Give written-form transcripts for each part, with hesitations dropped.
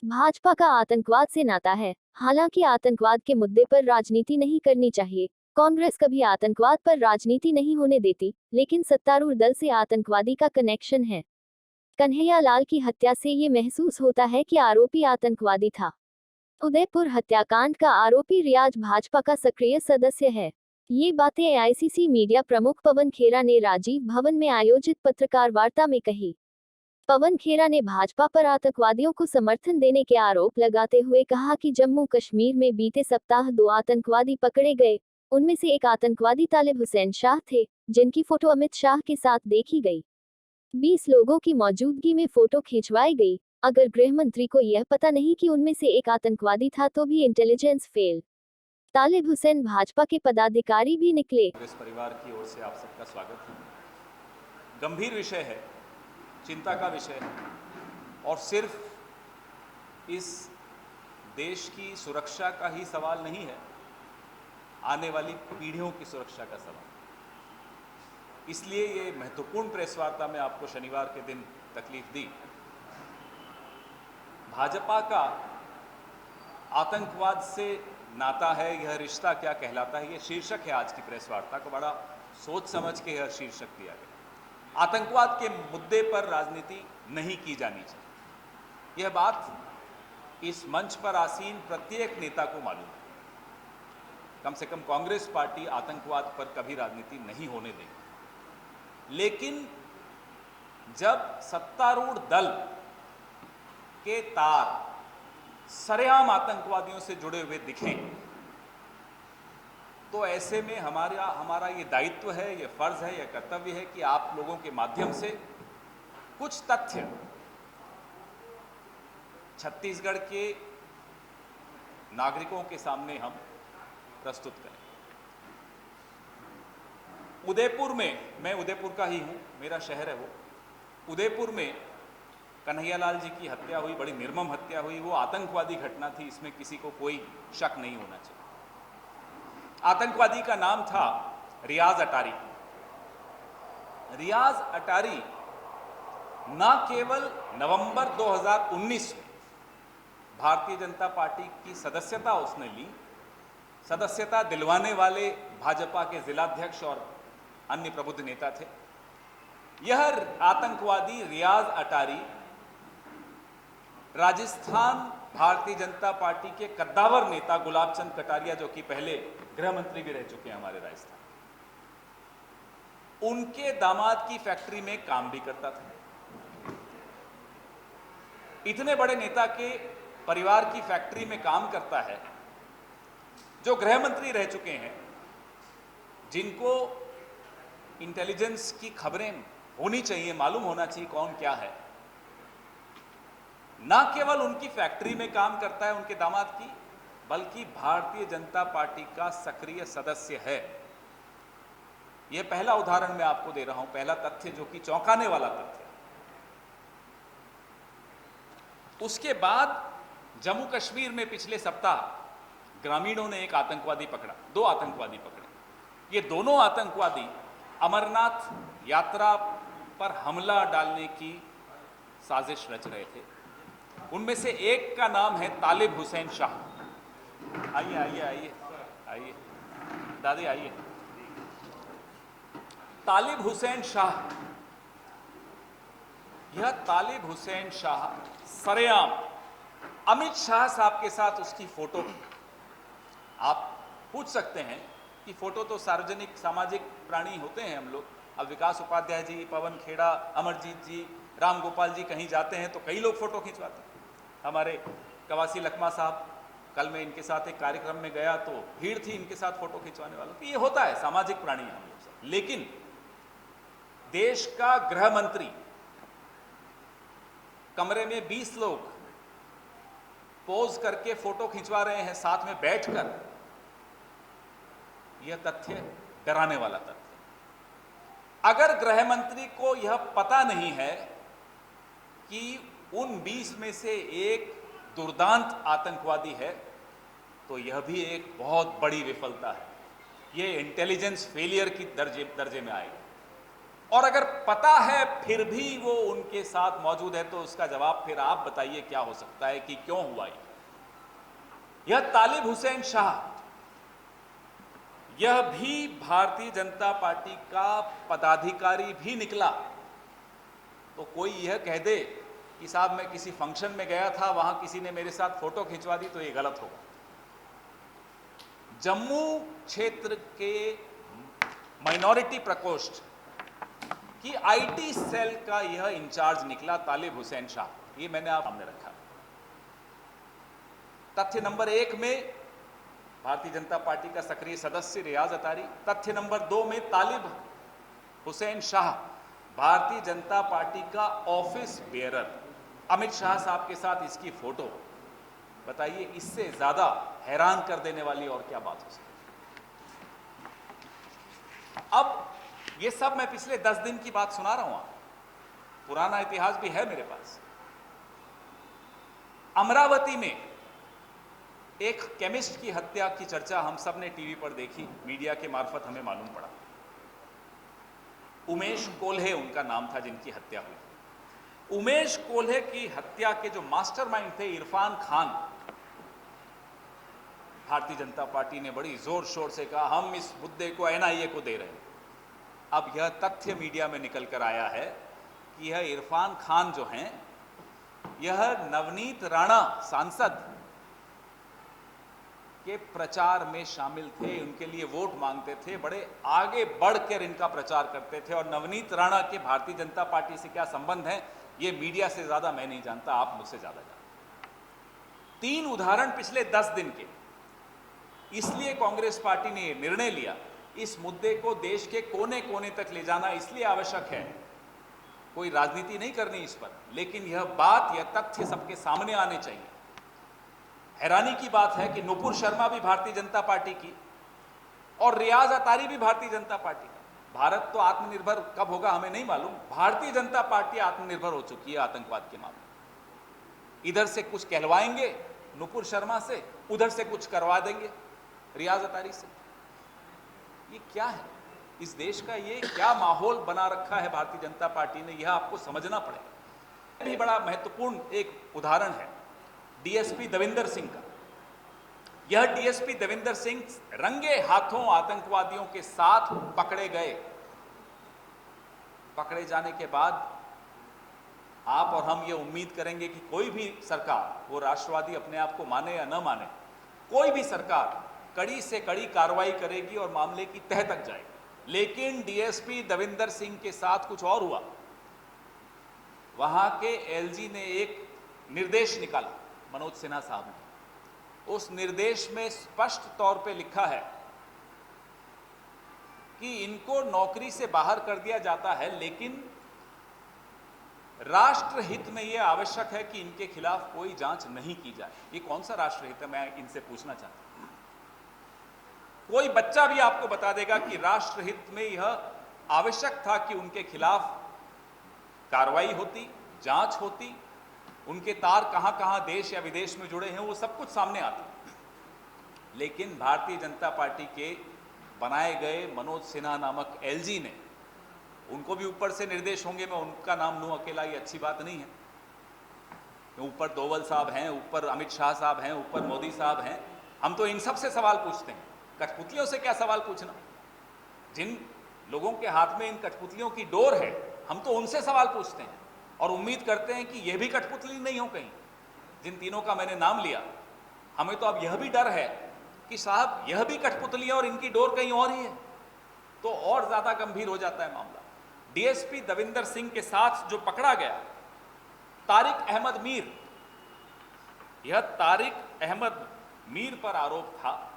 भाजपा का आतंकवाद से नाता है। हालांकि आतंकवाद के मुद्दे पर राजनीति नहीं करनी चाहिए। कांग्रेस कभी आतंकवाद पर राजनीति नहीं होने देती, लेकिन सत्तारूढ़ दल से आतंकवादी का कनेक्शन है। कन्हैया लाल की हत्या से ये महसूस होता है कि आरोपी आतंकवादी था। उदयपुर हत्याकांड का आरोपी रियाज भाजपा का सक्रिय सदस्य है। ये बातें एआईसीसी मीडिया प्रमुख पवन खेरा ने राजीव भवन में आयोजित पत्रकार वार्ता में कही। पवन खेरा ने भाजपा पर आतंकवादियों को समर्थन देने के आरोप लगाते हुए कहा कि जम्मू कश्मीर में बीते सप्ताह 2 आतंकवादी पकड़े गए। उनमें से एक आतंकवादी तालिब हुसैन शाह थे, जिनकी फोटो अमित शाह के साथ देखी गई। 20 लोगों की मौजूदगी में फोटो खिंचवाई गई। अगर गृह मंत्री को यह पता नहीं कि उनमें से एक आतंकवादी था तो भी इंटेलिजेंस फेल। तालिब हुसैन भाजपा के पदाधिकारी भी निकले। कांग्रेस परिवार की ओर से आप सबका स्वागत है। गंभीर विषय है, चिंता का विषय है और सिर्फ इस देश की सुरक्षा का ही सवाल नहीं है, आने वाली पीढ़ियों की सुरक्षा का सवाल। इसलिए ये महत्वपूर्ण प्रेस वार्ता में आपको शनिवार के दिन तकलीफ दी। भाजपा का आतंकवाद से नाता है, यह रिश्ता क्या कहलाता है, यह शीर्षक है आज की प्रेस वार्ता को। बड़ा सोच समझ के यह शीर्षक दिया गया। आतंकवाद के मुद्दे पर राजनीति नहीं की जानी चाहिए, यह बात इस मंच पर आसीन प्रत्येक नेता को मालूम है। कम से कम कांग्रेस पार्टी आतंकवाद पर कभी राजनीति नहीं होने देगी। लेकिन जब सत्तारूढ़ दल के तार सरेआम आतंकवादियों से जुड़े हुए दिखें, तो ऐसे में हमारा ये दायित्व है, ये फर्ज है, ये कर्तव्य है कि आप लोगों के माध्यम से कुछ तथ्य छत्तीसगढ़ के नागरिकों के सामने हम प्रस्तुत करें। उदयपुर में, मैं उदयपुर का ही हूं, मेरा शहर है वो। उदयपुर में कन्हैया लाल जी की हत्या हुई, बड़ी निर्मम हत्या हुई। वो आतंकवादी घटना थी, इसमें किसी को कोई शक नहीं होना चाहिए। आतंकवादी का नाम था रियाज अटारी। रियाज अटारी न केवल नवंबर 2019 में भारतीय जनता पार्टी की सदस्यता उसने ली, सदस्यता दिलवाने वाले भाजपा के जिलाध्यक्ष और अन्य प्रबुद्ध नेता थे। यह आतंकवादी रियाज अटारी राजस्थान भारतीय जनता पार्टी के कद्दावर नेता गुलाब चंद कटारिया, जो कि पहले गृह मंत्री भी रह चुके हैं हमारे राजस्थान, उनके दामाद की फैक्ट्री में काम भी करता था। इतने बड़े नेता के परिवार की फैक्ट्री में काम करता है, जो गृह मंत्री रह चुके हैं, जिनको इंटेलिजेंस की खबरें होनी चाहिए, मालूम होना चाहिए कौन क्या है। ना केवल उनकी फैक्ट्री में काम करता है उनके दामाद की, बल्कि भारतीय जनता पार्टी का सक्रिय सदस्य है। यह पहला उदाहरण मैं आपको दे रहा हूं, पहला तथ्य जो कि चौंकाने वाला तथ्य। उसके बाद जम्मू कश्मीर में पिछले सप्ताह ग्रामीणों ने एक आतंकवादी पकड़ा, 2 आतंकवादी पकड़े। ये दोनों आतंकवादी अमरनाथ यात्रा पर हमला डालने की साजिश रच रहे थे। उनमें से एक का नाम है तालिब हुसैन शाह। आइए आइए आइए आइए दादी आइए। तालिब हुसैन शाह, यह तालिब हुसैन शाह सरेआम अमित शाह साहब के साथ उसकी फोटो। आप पूछ सकते हैं कि फोटो तो सार्वजनिक सामाजिक प्राणी होते हैं हम लोग। अब विकास उपाध्याय जी, पवन खेड़ा, अमरजीत जी, राम गोपाल जी कहीं जाते हैं तो कई लोग फोटो खिंचवाते हैं। हमारे कवासी लखमा साहब, कल मैं इनके साथ एक कार्यक्रम में गया तो भीड़ थी इनके साथ फोटो खिंचवाने वालों की। ये होता है, सामाजिक प्राणी हम लोग सब। लेकिन देश का गृह मंत्री कमरे में 20 लोग पोज करके फोटो खिंचवा रहे हैं साथ में बैठकर, यह तथ्य डराने वाला तथ्य। अगर गृह मंत्री को यह पता नहीं है कि उन 20 में से एक दुर्दांत आतंकवादी है, तो यह भी एक बहुत बड़ी विफलता है। यह इंटेलिजेंस फेलियर की दर्जे में आएगा। और अगर पता है फिर भी वो उनके साथ मौजूद है तो उसका जवाब फिर आप बताइए क्या हो सकता है कि क्यों हुआ ये। यह तालिब हुसैन शाह, यह भी भारतीय जनता पार्टी का पदाधिकारी भी निकला। तो कोई यह कह दे कि साहब मैं किसी फंक्शन में गया था, वहां किसी ने मेरे साथ फोटो खिंचवा दी, तो यह गलत होगा। जम्मू क्षेत्र के माइनॉरिटी प्रकोष्ठ कि आईटी सेल का यह इंचार्ज निकला तालिब हुसैन शाह। ये मैंने आप सामने रखा। तथ्य नंबर 1 में भारतीय जनता पार्टी का सक्रिय सदस्य रियाज अतारी, तथ्य नंबर 2 में तालिब हुसैन शाह भारतीय जनता पार्टी का ऑफिस बेयरर, अमित शाह साहब के साथ इसकी फोटो। बताइए इससे ज्यादा हैरान कर देने वाली और क्या बात हो सकती। अब ये सब मैं पिछले 10 दिन की बात सुना रहा हूं आपको, पुराना इतिहास भी है मेरे पास। अमरावती में एक केमिस्ट की हत्या की चर्चा हम सब ने टीवी पर देखी, मीडिया के मार्फत हमें मालूम पड़ा। उमेश कोल्हे उनका नाम था जिनकी हत्या हुई। उमेश कोल्हे की हत्या के जो मास्टरमाइंड थे इरफान खान, भारतीय जनता पार्टी ने बड़ी जोर शोर से कहा हम इस मुद्दे को एनआईए को दे रहे हैं। अब यह तथ्य मीडिया में निकल कर आया है कि यह इरफान खान जो हैं, यह नवनीत राणा सांसद के प्रचार में शामिल थे, उनके लिए वोट मांगते थे, बड़े आगे बढ़कर इनका प्रचार करते थे। और नवनीत राणा के भारतीय जनता पार्टी से क्या संबंध है ये मीडिया से ज्यादा मैं नहीं जानता, आप मुझसे ज्यादा जानते। 3 उदाहरण पिछले 10 दिन के। इसलिए कांग्रेस पार्टी ने यह निर्णय लिया, इस मुद्दे को देश के कोने कोने तक ले जाना इसलिए आवश्यक है। कोई राजनीति नहीं करनी इस पर, लेकिन यह बात, यह तथ्य सबके सामने आने चाहिए। हैरानी की बात है कि नुपुर शर्मा भी भारतीय जनता पार्टी की और रियाज अतारी भी भारतीय जनता पार्टी का। भारत तो आत्मनिर्भर कब होगा हमें नहीं मालूम, भारतीय जनता पार्टी आत्मनिर्भर हो चुकी है आतंकवाद के मामले। इधर से कुछ कहलवाएंगे नुपुर शर्मा से, उधर से कुछ करवा देंगे रियाज अतारी से। ये क्या है? इस देश का ये क्या माहौल बना रखा है भारतीय जनता पार्टी ने, यह आपको समझना पड़ेगा। भी बड़ा महत्वपूर्ण एक उदाहरण है डीएसपी देविंदर सिंह का। यह डीएसपी देविंदर सिंह रंगे हाथों आतंकवादियों के साथ पकड़े गए। पकड़े जाने के बाद आप और हम ये उम्मीद करेंगे कि कोई भी सरकार, वो राष्ट्रवादी अपने आप को माने या न माने, कोई भी सरकार कड़ी से कड़ी कार्रवाई करेगी और मामले की तह तक जाएगी। लेकिन डीएसपी देविंदर सिंह के साथ कुछ और हुआ। वहां के एलजी ने एक निर्देश निकाला, मनोज सिन्हा साहब ने। उस निर्देश में स्पष्ट तौर पे लिखा है कि इनको नौकरी से बाहर कर दिया जाता है, लेकिन राष्ट्रहित में यह आवश्यक है कि इनके खिलाफ कोई जांच नहीं की जाए। ये कौन सा राष्ट्रहित है, मैं इनसे पूछना चाहता हूं। कोई बच्चा भी आपको बता देगा कि राष्ट्रहित में यह आवश्यक था कि उनके खिलाफ कार्रवाई होती, जांच होती, उनके तार कहां कहां देश या विदेश में जुड़े हैं वो सब कुछ सामने आता। लेकिन भारतीय जनता पार्टी के बनाए गए मनोज सिन्हा नामक एलजी ने, उनको भी ऊपर से निर्देश होंगे, मैं उनका नाम लूं अकेला ये अच्छी बात नहीं है। ऊपर दोवल साहब हैं, ऊपर अमित शाह साहब हैं, ऊपर मोदी साहब हैं। हम तो इन सब से सवाल पूछते हैं, कठपुतलियों से क्या सवाल पूछना। जिन लोगों के हाथ में इन कठपुतलियों की डोर है, हम तो उनसे सवाल पूछते हैं और उम्मीद करते हैं कि यह भी कठपुतली नहीं हो कहीं। जिन तीनों का मैंने नाम लिया, हमें तो अब यह भी डर है कि साहब यह भी कठपुतली है और इनकी डोर कहीं और ही है, तो और ज्यादा गंभीर हो जाता है मामला। डीएसपी देविंदर सिंह के साथ जो पकड़ा गया तारिक अहमद मीर, यह तारिक अहमद मीर पर आरोप था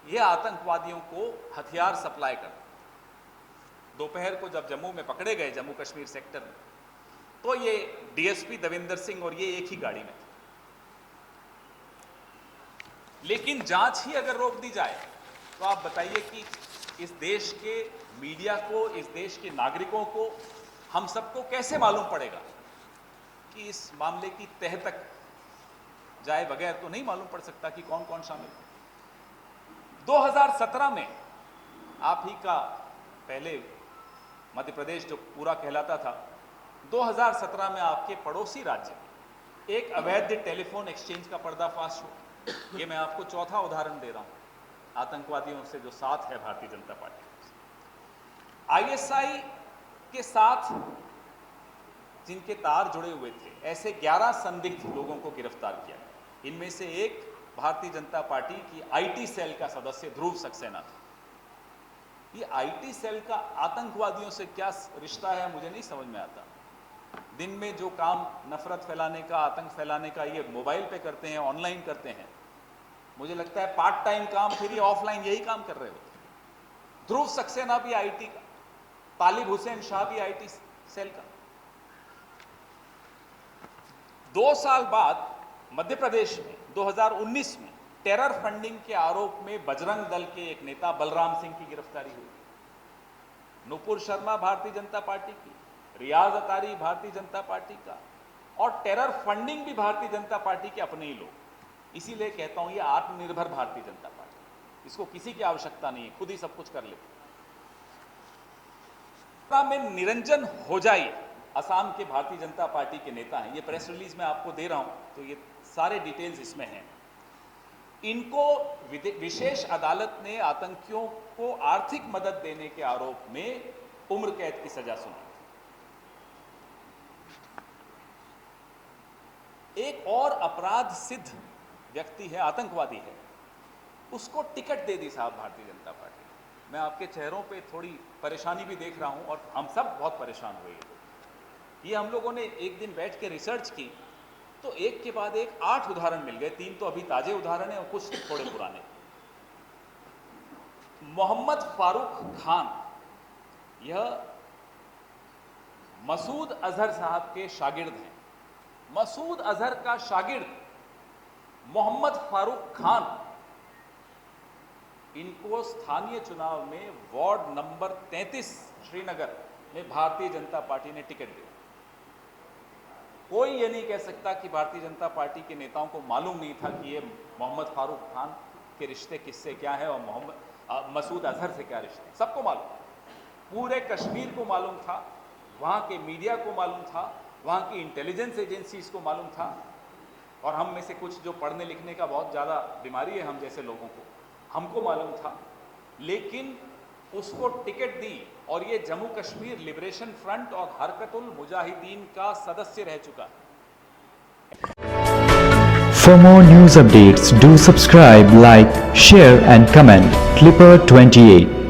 यह आतंकवादियों को हथियार सप्लाई करता। दोपहर को जब जम्मू में पकड़े गए, जम्मू कश्मीर सेक्टर में, तो ये डीएसपी देविंदर सिंह और ये एक ही गाड़ी में थे। लेकिन जांच ही अगर रोक दी जाए तो आप बताइए कि इस देश के मीडिया को, इस देश के नागरिकों को, हम सबको कैसे मालूम पड़ेगा कि इस मामले की तह तक जाए बगैर तो नहीं मालूम पड़ सकता कि कौन कौन शामिल है। 2017 में आप ही का पहले मध्य प्रदेश जो पूरा कहलाता था, 2017 में आपके पड़ोसी राज्य में एक अवैध टेलीफोन एक्सचेंज का पर्दाफाश हुआ। ये मैं आपको चौथा उदाहरण दे रहा हूं आतंकवादियों से जो साथ है भारतीय जनता पार्टी। आईएसआई के साथ जिनके तार जुड़े हुए थे, ऐसे 11 संदिग्ध लोगों को गिरफ्तार किया। इनमें से एक भारतीय जनता पार्टी की आईटी सेल का सदस्य ध्रुव सक्सेना था। ये आईटी सेल का आतंकवादियों से क्या रिश्ता है मुझे नहीं समझ में आता। दिन में जो काम नफरत फैलाने का, आतंक फैलाने का ये मोबाइल पे करते हैं, ऑनलाइन करते हैं, मुझे लगता है पार्ट टाइम काम, फिर ये ऑफलाइन यही काम कर रहे होते हैं। ध्रुव सक्सेना भी आईटी का, तालिब हुसैन शाह भी आईटी सेल का। 2 साल बाद मध्य प्रदेश में 2019 में टेरर फंडिंग के आरोप में बजरंग दल के एक नेता बलराम सिंह की गिरफ्तारी हुई। नुपुर शर्मा भारतीय जनता पार्टी की, रियाज अतारी भारतीय जनता पार्टी का, और टेरर फंडिंग भी भारतीय जनता पार्टी के अपने ही लोग। इसीलिए कहता हूं ये आत्मनिर्भर भारतीय जनता पार्टी, इसको किसी की आवश्यकता नहीं है, खुद ही सब कुछ कर लेते। में निरंजन होजाई असम के भारतीय जनता पार्टी के नेता हैं, ये प्रेस रिलीज में आपको दे रहा हूं, तो ये सारे डिटेल्स इसमें हैं। इनको विशेष अदालत ने आतंकियों को आर्थिक मदद देने के आरोप में उम्र कैद की सजा सुनाई। एक और अपराध सिद्ध व्यक्ति है, आतंकवादी है, उसको टिकट दे दी साहब भारतीय जनता पार्टी। मैं आपके चेहरों पे थोड़ी परेशानी भी देख रहा हूं और हम सब बहुत परेशान हुए। ये हम लोगों ने एक दिन बैठ के रिसर्च की तो एक के बाद एक 8 उदाहरण मिल गए। 3 तो अभी ताजे उदाहरण हैं और कुछ थोड़े पुराने। मोहम्मद फारूक खान, यह मसूद अजहर साहब के शागिर्द हैं। मसूद अजहर का शागिर्द मोहम्मद फारूक खान, इनको स्थानीय चुनाव में वार्ड नंबर 33 श्रीनगर में भारतीय जनता पार्टी ने टिकट दिया। कोई ये नहीं कह सकता कि भारतीय जनता पार्टी के नेताओं को मालूम नहीं था कि ये मोहम्मद फारूक खान के रिश्ते किससे क्या है और मसूद अजहर से क्या रिश्ते। सबको मालूम, पूरे कश्मीर को मालूम था, वहाँ के मीडिया को मालूम था, वहाँ की इंटेलिजेंस एजेंसीज को मालूम था, और हम में से कुछ जो पढ़ने लिखने का बहुत ज़्यादा बीमारी है हम जैसे लोगों को, हमको मालूम था। लेकिन उसको टिकट दी और ये जम्मू कश्मीर लिबरेशन फ्रंट और हरकतुल मुजाहिदीन का सदस्य रह चुका है। For more news updates, do subscribe, like, share and comment. Clipper 28